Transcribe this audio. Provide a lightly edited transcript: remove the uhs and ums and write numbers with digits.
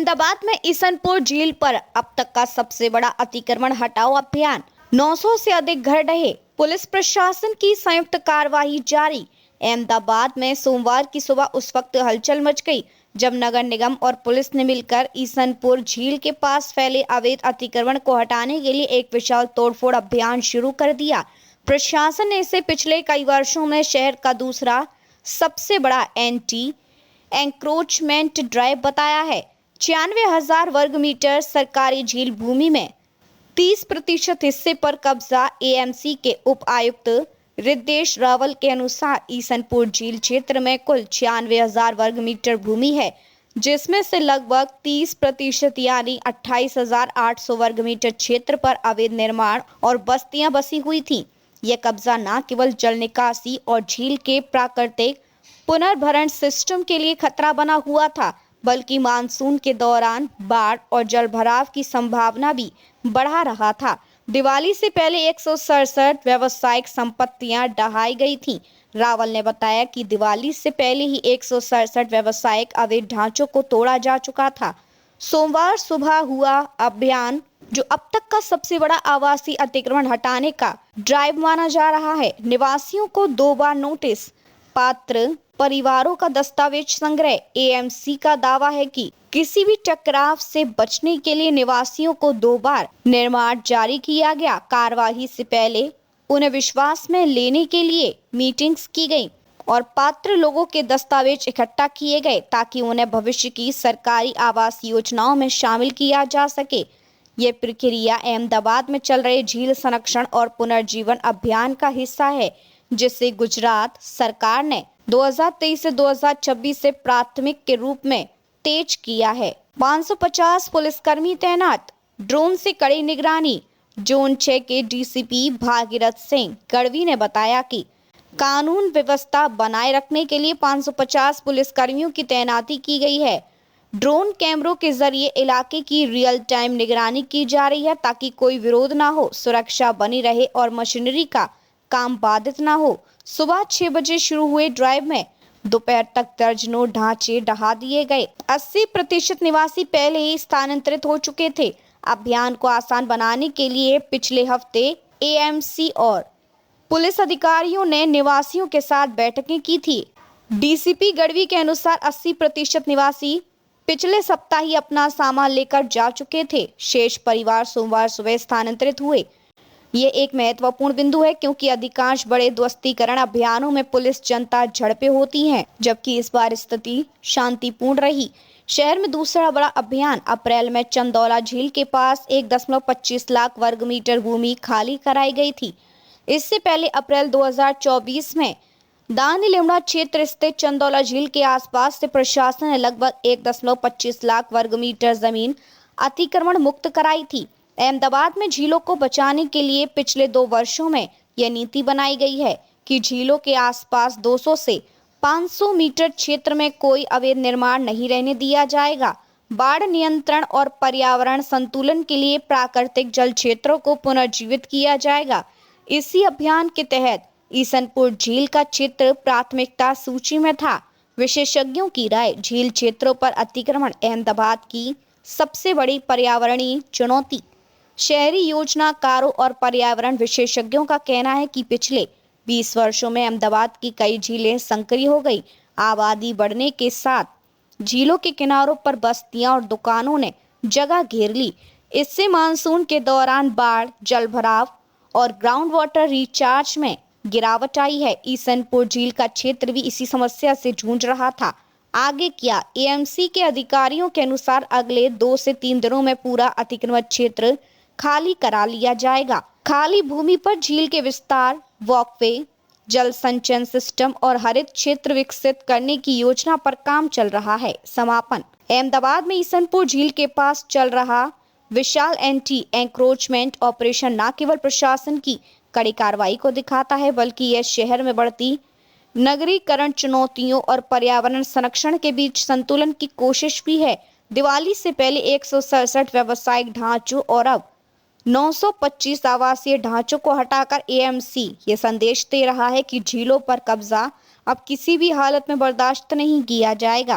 अहमदाबाद में ईसनपुर झील पर अब तक का सबसे बड़ा अतिक्रमण हटाओ अभियान। 900 से अधिक घर ढहे, पुलिस प्रशासन की संयुक्त कार्रवाई जारी। अहमदाबाद में सोमवार की सुबह उस वक्त हलचल मच गई जब नगर निगम और पुलिस ने मिलकर ईसनपुर झील के पास फैले अवैध अतिक्रमण को हटाने के लिए एक विशाल तोड़फोड़ अभियान शुरू कर दिया। प्रशासन ने इसे पिछले कई वर्षों में शहर का दूसरा सबसे बड़ा एंटी एंक्रोचमेंट ड्राइव बताया है। 96,000 वर्ग मीटर सरकारी झील भूमि में 30% हिस्से पर कब्जा। एएमसी के उप आयुक्त रिद्देश रावल के अनुसार ईसनपुर झील क्षेत्र में कुल 96,000 वर्ग मीटर भूमि है, जिसमें से लगभग 30% यानी 28,800 वर्ग मीटर क्षेत्र पर अवैध निर्माण और बस्तियां बसी हुई थीं। यह कब्जा न केवल जल निकासी और झील के प्राकृतिक पुनर्भरण सिस्टम के लिए खतरा बना हुआ था, बल्कि मानसून के दौरान बाढ़ और जलभराव की संभावना भी बढ़ा रहा था। दिवाली से पहले 167 व्यावसायिक संपत्तियां ढहाई गई थीं। रावल ने बताया कि दिवाली से पहले ही 167 व्यावसायिक अवैध ढांचों को तोड़ा जा चुका था। सोमवार सुबह हुआ अभियान, जो अब तक का सबसे बड़ा आवासीय अतिक्रमण हटाने का ड्राइव माना जा रहा है। निवासियों को 2 बार नोटिस, पात्र परिवारों का दस्तावेज संग्रह। एएमसी का दावा है कि किसी भी टकराव से बचने के लिए निवासियों को 2 बार निर्माण जारी किया गया। कार्यवाही से पहले उन्हें विश्वास में लेने के लिए मीटिंग्स की गई और पात्र लोगों के दस्तावेज इकट्ठा किए गए ताकि उन्हें भविष्य की सरकारी आवास योजनाओं में शामिल किया जा सके। ये प्रक्रिया अहमदाबाद में चल रहे झील संरक्षण और पुनर्जीवन अभियान का हिस्सा है, जिसे गुजरात सरकार ने 2023 से 2026 से प्राथमिक के रूप में तेज किया है। 550 पुलिसकर्मी तैनात, ड्रोन से कड़ी निगरानी। जोन 6 के डीसीपी भागीरथ सिंह गढ़वी ने बताया कि कानून व्यवस्था बनाए रखने के लिए 550 पुलिसकर्मियों की तैनाती की गई है। ड्रोन कैमरों के जरिए इलाके की रियल टाइम निगरानी की जा रही है ताकि कोई विरोध ना हो, सुरक्षा बनी रहे और मशीनरी का काम बाधित ना हो। सुबह 6 बजे शुरू हुए ड्राइव में दोपहर तक दर्जनों ढांचे ढहा दिए गए। 80% निवासी पहले ही स्थानांतरित हो चुके थे। अभियान को आसान बनाने के लिए पिछले हफ्ते एएमसी और पुलिस अधिकारियों ने निवासियों के साथ बैठकें की थी। डीसीपी गढ़वी के अनुसार 80% निवासी पिछले सप्ताह ही अपना सामान लेकर जा चुके थे। शेष परिवार सोमवार सुबह स्थानांतरित हुए। ये एक महत्वपूर्ण बिंदु है क्योंकि अधिकांश बड़े ध्वस्तीकरण अभियानों में पुलिस जनता झड़पें होती हैं, जबकि इस बार स्थिति शांतिपूर्ण रही। शहर में दूसरा बड़ा अभियान अप्रैल में चंदौला झील के पास 1.25 लाख वर्ग मीटर भूमि खाली कराई गई थी। इससे पहले अप्रैल 2024 में दानी लिमड़ा क्षेत्र स्थित चंदौला झील के आसपास से प्रशासन ने लगभग 1.25 लाख वर्ग मीटर जमीन अतिक्रमण मुक्त कराई थी। अहमदाबाद में झीलों को बचाने के लिए पिछले 2 वर्षों में यह नीति बनाई गई है कि झीलों के आसपास 200 से 500 मीटर क्षेत्र में कोई अवैध निर्माण नहीं रहने दिया जाएगा। बाढ़ नियंत्रण और पर्यावरण संतुलन के लिए प्राकृतिक जल क्षेत्रों को पुनर्जीवित किया जाएगा। इसी अभियान के तहत ईसनपुर झील का क्षेत्र प्राथमिकता सूची में था। विशेषज्ञों की राय, झील क्षेत्रों पर अतिक्रमण अहमदाबाद की सबसे बड़ी पर्यावरणीय चुनौती। शहरी योजनाकारों और पर्यावरण विशेषज्ञों का कहना है कि पिछले 20 वर्षों में अहमदाबाद की कई झीलें संकरी हो गई। आबादी बढ़ने के साथ झीलों के किनारों पर बस्तियां और दुकानों ने जगह घेर ली। इससे मानसून के दौरान बाढ़, जलभराव और ग्राउंड वाटर रिचार्ज में गिरावट आई है। ईसनपुर झील का क्षेत्र भी इसी समस्या से जूझ रहा था। आगे क्या? एएमसी के अधिकारियों के अनुसार अगले 2 से 3 दिनों में पूरा अतिक्रमण क्षेत्र खाली करा लिया जाएगा। खाली भूमि पर झील के विस्तार, वॉकवे, जल संचयन सिस्टम और हरित क्षेत्र विकसित करने की योजना पर काम चल रहा है। समापन। अहमदाबाद में ईसनपुर झील के पास चल रहा विशाल एंटी एंक्रोचमेंट ऑपरेशन न केवल प्रशासन की कड़ी कार्रवाई को दिखाता है, बल्कि यह शहर में बढ़ती नगरीकरण चुनौतियों और पर्यावरण संरक्षण के बीच संतुलन की कोशिश भी है। दिवाली से पहले 167 व्यावसायिक ढांचों और अब 925 आवासीय ढांचों को हटाकर एएमसी ये संदेश दे रहा है कि झीलों पर कब्जा अब किसी भी हालत में बर्दाश्त नहीं किया जाएगा।